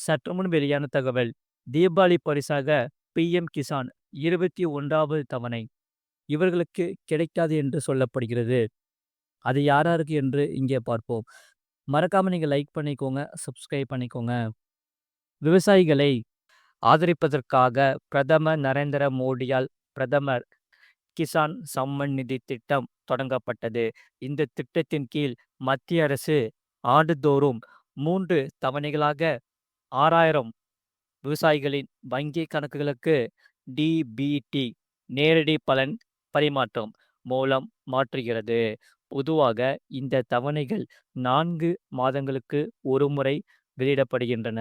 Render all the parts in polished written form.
சற்று முன் வெளியான தகவல். தீபாவளி பரிசாக பிஎம் கிசான் 21வது தவணை இவர்களுக்கு கிடைக்காது என்று சொல்லப்படுகிறது. அது யாராருக்கு என்று இங்கே பார்ப்போம். மறக்காம நீங்க லைக் பண்ணிக்கோங்க, சப்ஸ்கிரைப் பண்ணிக்கோங்க. விவசாயிகளை ஆதரிப்பதற்காக பிரதமர் நரேந்திர மோடியால் பிரதமர் கிசான் சம்மன் நிதி திட்டம் தொடங்கப்பட்டது. இந்த திட்டத்தின் கீழ் மத்திய அரசு ஆண்டுதோறும் 3 தவணைகளாக 6000 விவசாயிகளின் வங்கி கணக்குகளுக்கு டிபிடி நேரடி பலன் பரிமாற்றம் மூலம் மாற்றுகிறது. பொதுவாக இந்த தவணைகள் 4 மாதங்களுக்கு ஒருமுறை வெளியிடப்படுகின்றன.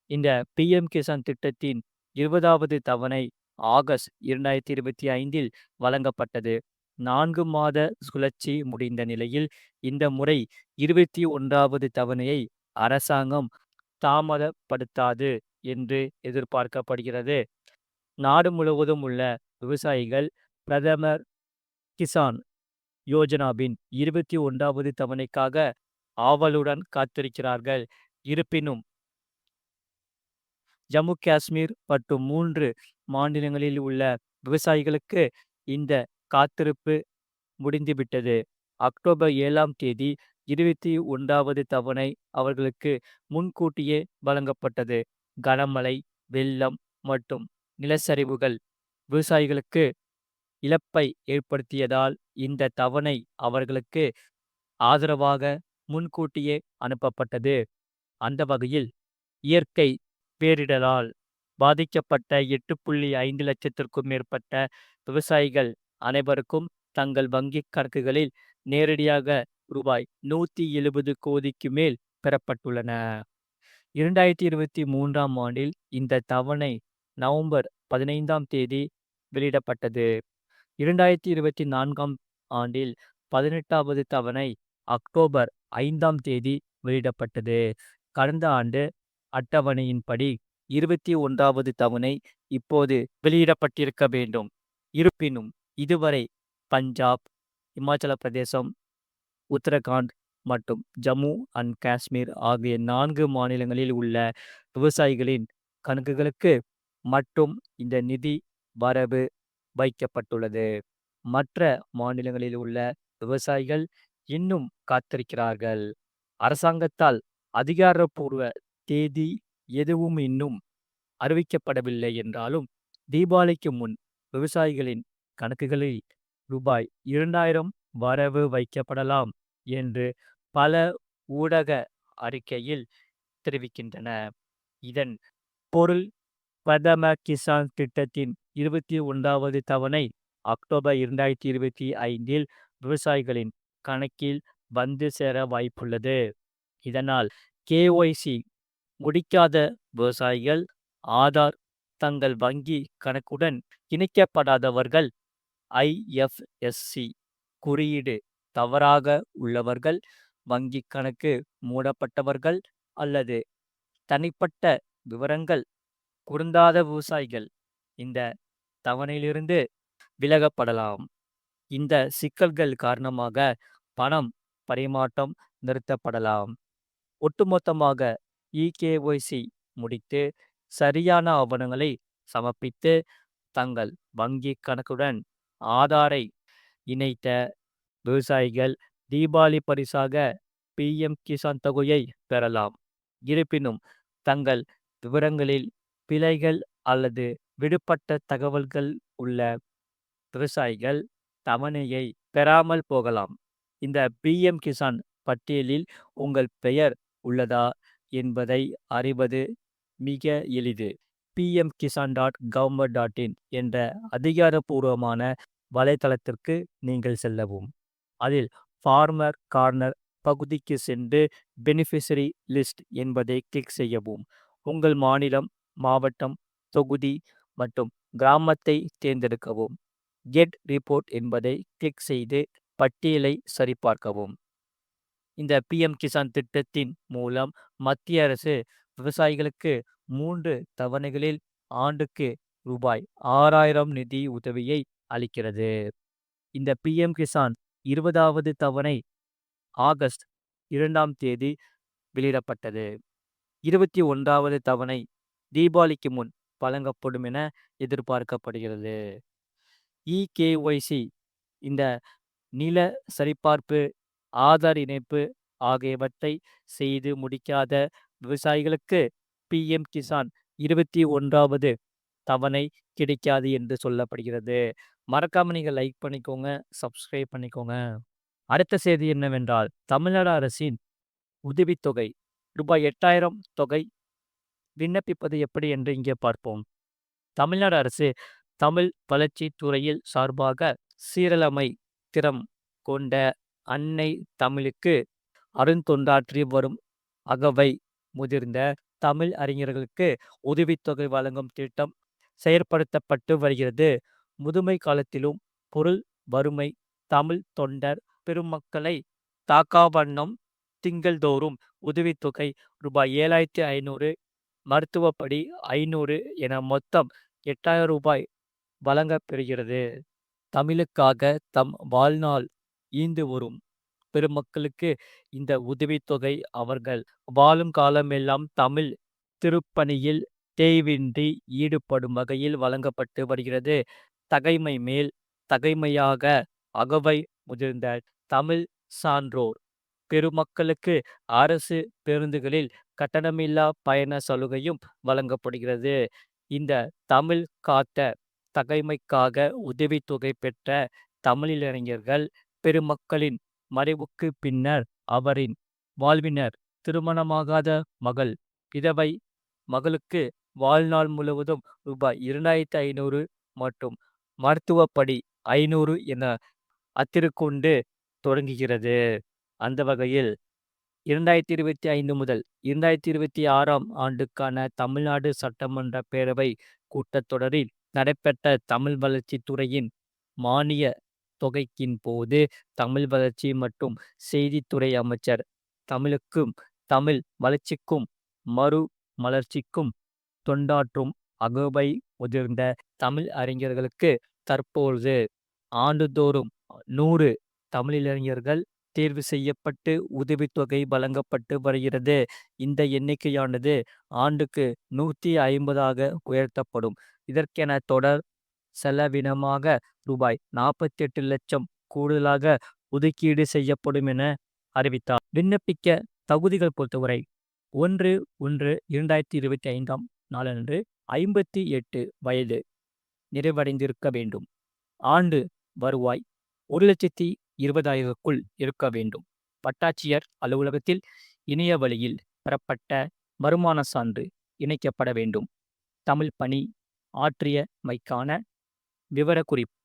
இந்த பிஎம் கிசான் திட்டத்தின் 20வது தவணை ஆகஸ்ட் 2025இல் வழங்கப்பட்டது. 4 மாத சுழற்சி முடிந்த நிலையில் இந்த முறை 21வது தவணையை அரசாங்கம் தாமதப்படுத்தாது என்று எதிர்பார்க்கப்படுகிறது. நாடு முழுவதும் உள்ள விவசாயிகள் பிரதமர் கிசான் யோஜனாவின் 21வது தவணைக்காக ஆவலுடன் காத்திருக்கிறார்கள். இருப்பினும் ஜம்மு காஷ்மீர் மற்றும் 3 மாநிலங்களில் உள்ள விவசாயிகளுக்கு இந்த காத்திருப்பு முடிந்துவிட்டது. அக்டோபர் 7ஆம் தேதி 21வது தவணை அவர்களுக்கு முன்கூட்டியே வழங்கப்பட்டது. கனமழை, வெள்ளம் மற்றும் நிலச்சரிவுகள் விவசாயிகளுக்கு இழப்பை ஏற்படுத்தியதால் இந்த தவணை அவர்களுக்கு ஆதரவாக முன்கூட்டியே அனுப்பப்பட்டது. அந்த வகையில் இயற்கை பேரிடரால் பாதிக்கப்பட்ட 8.5 லட்சத்திற்கும் மேற்பட்ட விவசாயிகள் அனைவருக்கும் தங்கள் வங்கி கணக்குகளில் நேரடியாக ரூபாய் 170 கோடிக்கு மேல் பெறப்பட்டுள்ளன. 2023ஆம் ஆண்டில் இந்த தவணை நவம்பர் 15ஆம் தேதி வெளியிடப்பட்டது. 2024ஆம் ஆண்டில் 18வது தவணை அக்டோபர் 5ஆம் தேதி வெளியிடப்பட்டது. கடந்த ஆண்டு அட்டவணையின்படி 21வது தவணை இப்போது வெளியிடப்பட்டிருக்க வேண்டும். இருப்பினும் இதுவரை பஞ்சாப், இமாச்சல பிரதேசம், உத்தரகாண்ட் மற்றும் ஜம்மு அண்ட் காஷ்மீர் ஆகிய 4 மாநிலங்களில் உள்ள விவசாயிகளின் கணக்குகளுக்கு மட்டும் இந்த நிதி வரவு வைக்கப்பட்டுள்ளது. மற்ற மாநிலங்களில் உள்ள விவசாயிகள் இன்னும் காத்திருக்கிறார்கள். அரசாங்கத்தால் அதிகாரப்பூர்வ தேதி எதுவும் இன்னும் அறிவிக்கப்படவில்லை என்றாலும் தீபாவளிக்கு முன் விவசாயிகளின் கணக்குகளில் ரூபாய் 2000 வரவு வைக்கப்படலாம் என்று பல ஊடக அறிக்கையில் தெரிவிக்கின்றன. இதன் பொருள் பிரதமர் கிசான் திட்டத்தின் 21வது தவணை அக்டோபர் 2025இல் விவசாயிகளின் கணக்கில் வந்து சேர வாய்ப்புள்ளது. இதனால் கேஒய்சி முடிக்காத விவசாயிகள், ஆதார் தங்கள் வங்கி கணக்குடன் இணைக்கப்படாதவர்கள், ஐஎஃப்எஸ்சி குறியீடு தவறாக உள்ளவர்கள், வங்கி கணக்கு மூடப்பட்டவர்கள் அல்லது தனிப்பட்ட விவரங்கள் பொருந்தாத விவசாயிகள் இந்த தவணையிலிருந்து விலகப்படலாம். இந்த சிக்கல்கள் காரணமாக பணம் பரிமாற்றம் நிறுத்தப்படலாம். ஒட்டுமொத்தமாக இகேஒய்சி முடித்து சரியான ஆவணங்களை சமர்ப்பித்து தங்கள் வங்கி கணக்குடன் ஆதாரை இணைத்த விவசாயிகள் தீபாவளி பரிசாக பிஎம் கிசான் தொகையை பெறலாம். இருப்பினும் தங்கள் விவரங்களில் பிழைகள் அல்லது விடுபட்ட தகவல்கள் உள்ள விவசாயிகள் தவணையை பெறாமல் போகலாம். இந்த பிஎம் கிசான் பட்டியலில் உங்கள் பெயர் உள்ளதா என்பதை அறிவது மிக எளிது. pmkisan.government.in என்ற அதிகாரப்பூர்வமான வலைத்தளத்திற்கு நீங்கள் செல்லவும். அதில் ஃபார்மர் கார்னர் பகுதிக்கு சென்று பெனிஃபிஷரி லிஸ்ட் என்பதை கிளிக் செய்யவும். உங்கள் மாநிலம், மாவட்டம், தொகுதி மற்றும் கிராமத்தை தேர்ந்தெடுக்கவும். கெட் ரிப்போர்ட் என்பதை கிளிக் செய்து பட்டியலை சரிபார்க்கவும். இந்த பிஎம் கிசான் திட்டத்தின் மூலம் மத்திய அரசு விவசாயிகளுக்கு 3 தவணைகளில் ஆண்டுக்கு ரூபாய் 6000 நிதி உதவியை அளிக்கிறது. இந்த பிஎம் கிசான் 20வது தவணை ஆகஸ்ட் 2ஆம் தேதி வெளியிடப்பட்டது. 21வது தவணை தீபாவளிக்கு முன் வழங்கப்படும் என எதிர்பார்க்கப்படுகிறது. இகேஒய்சி இந்த நில சரிபார்ப்பு, ஆதார் இணைப்பு ஆகியவற்றை செய்து முடிக்காத விவசாயிகளுக்கு பிஎம் கிசான் 21வது தவணை கிடைக்காது என்று சொல்லப்படுகிறது. மறக்காம நீங்க லைக் பண்ணிக்கோங்க, சப்ஸ்கிரைப் பண்ணிக்கோங்க. அடுத்த செய்தி என்னவென்றால், தமிழ்நாடு அரசின் உதவித்தொகை ரூபாய் 8,000 தொகை விண்ணப்பிப்பது எப்படி என்று இங்கே பார்ப்போம். தமிழ்நாடு அரசு தமிழ் வளர்ச்சித் துறையில் சார்பாக சீரழமை திறம் கொண்ட அன்னை தமிழுக்கு அருந்தொண்டாற்றி வரும் அகவை முதிர்ந்த தமிழ் அறிஞர்களுக்கு உதவித்தொகை வழங்கும் திட்டம் செயற்படுத்தப்பட்டு வருகிறது. முதுமை காலத்திலும் பொருள் வறுமை தமிழ் தொண்டர் பெருமக்களை தாக்காவண்ணம் திங்கள்தோறும் உதவித்தொகை ரூபாய் 7,500, மருத்துவப்படி 500 என மொத்தம் 8,000 ரூபாய் வழங்கப்பெறுகிறது. தமிழுக்காக தம் வாழ்நாள் ஈந்து வரும் பெருமக்களுக்கு இந்த உதவித்தொகை அவர்கள் வாழும் காலமெல்லாம் தமிழ் திருப்பணியில் தேய்வின்றி ஈடுபடும் வகையில் வழங்கப்பட்டு வருகிறது. தகைமை மேல் தகைமையாக அகவை முதிர்ந்த தமிழ் சான்றோர் பெருமக்களுக்கு அரசு பேருந்துகளில் கட்டணமில்லா பயண சலுகையும் வழங்கப்படுகிறது. இந்த தமிழ் காத்த தகைமைக்காக உதவித்தொகை பெற்ற தமிழிளைஞர்கள் பெருமக்களின் மறைவுக்கு பின்னர் அவரின் வாழ்வினர் திருமணமாகாத மகள் விதவை மகளுக்கு வாழ்நாள் முழுவதும் ரூபாய் 2,500 மற்றும் மருத்துவப்படி 500 என அத்திருக்கொண்டு தொடங்குகிறது. அந்த வகையில் 2025 முதல் 2026ஆம் ஆண்டுக்கான தமிழ்நாடு சட்டமன்ற பேரவை கூட்டத்தொடரில் நடைபெற்ற தமிழ் வளர்ச்சித்துறையின் மானிய தொகைக்கின் போது தமிழ் வளர்ச்சி மற்றும் செய்தித்துறை அமைச்சர் தமிழுக்கும் தமிழ் வளர்ச்சிக்கும் மறு மலர்ச்சிக்கும் தொண்டாற்றும் அகவை முதிர்ந்த தமிழ் அறிஞர்களுக்கு தற்பொழுது ஆண்டுதோறும் 100 தமிழிளைஞர்கள் தேர்வு செய்யப்பட்டு உதவித்தொகை வழங்கப்பட்டு வருகிறது. இந்த எண்ணிக்கையானது ஆண்டுக்கு 150ஆக உயர்த்தப்படும். இதற்கென தொடர் செலவினமாக ரூபாய் 48 லட்சம் கூடுதலாக ஒதுக்கீடு செய்யப்படும் என அறிவித்தார். விண்ணப்பிக்க தகுதிகள் பொறுத்தவரை 1/1/2025 நாளன்று 58 வயது நிறைவடைந்திருக்க வேண்டும். ஆண்டு வருவாய் 1,20,000க்குள் இருக்க வேண்டும். வட்டாட்சியர் அலுவலகத்தில் இணைய வழியில் பெறப்பட்ட வருமான சான்று இணைக்கப்பட வேண்டும். தமிழ் பணி ஆற்றியமைக்கான விவரக்குறிப்பு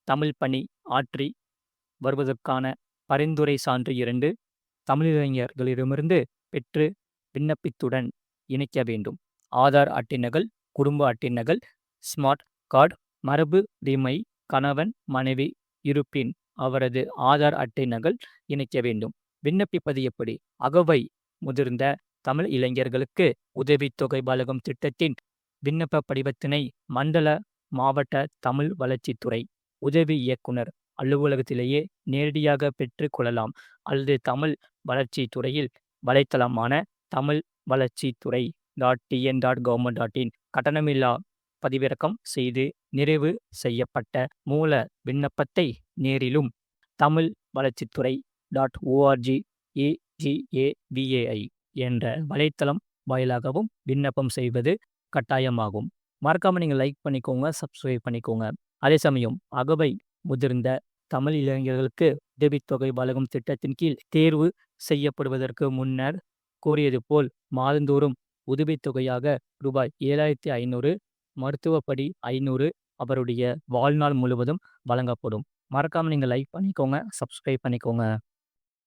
தமிழ் பணி ஆற்றி வருவதற்கான பரிந்துரை சான்று 2 தமிழிளைஞர்களிடமிருந்து பெற்று விண்ணப்பித்துடன் இணைக்க வேண்டும். ஆதார் அட்டை நகல், குடும்ப அட்டை நகல், ஸ்மார்ட் கார்டு, மரபு உரிமை கணவன் மனைவி இருப்பின் அவரது ஆதார் அட்டை நகல் இணைக்க வேண்டும். விண்ணப்பிப்பது எப்படி? அகவை முதிர்ந்த தமிழ் இளைஞர்களுக்கு உதவித்தொகை வழங்கும் திட்டத்தின் விண்ணப்ப படிவத்தினை மண்டல மாவட்ட தமிழ் வளர்ச்சித்துறை உதவி இயக்குனர் அலுவலகத்திலேயே நேரடியாக பெற்று கொள்ளலாம். அல்லது தமிழ் வளர்ச்சி துறையில் வலைத்தளமான தமிழ் வளர்ச்சித்துறை .tn.government.in கட்டணமில்லா பதிவிறக்கம் செய்து நிறைவு செய்யப்பட்ட மூல விண்ணப்பத்தை நேரிலும் தமிழ் வளர்ச்சித்துறை .org/AGAVAI என்ற வலைத்தளம் வாயிலாகவும் விண்ணப்பம் செய்வது கட்டாயமாகும். மறக்காம நீங்கள் லைக் பண்ணிக்கோங்க, சப்ஸ்கிரைப் பண்ணிக்கோங்க. அதே சமயம் அகவை முதிர்ந்த தமிழ் இளைஞர்களுக்கு உதவித்தொகை வழங்கும் திட்டத்தின் கீழ் தேர்வு செய்யப்படுவதற்கு முன்னர் கூறியது போல் மாதந்தோறும் உதவித்தொகையாக ரூபாய் 7,500, மருத்துவப்படி 500 அவருடைய வாழ்நாள் முழுவதும் வழங்கப்படும். மறக்காம நீங்கள் லைக் பண்ணிக்கோங்க, சப்ஸ்கிரைப் பண்ணிக்கோங்க.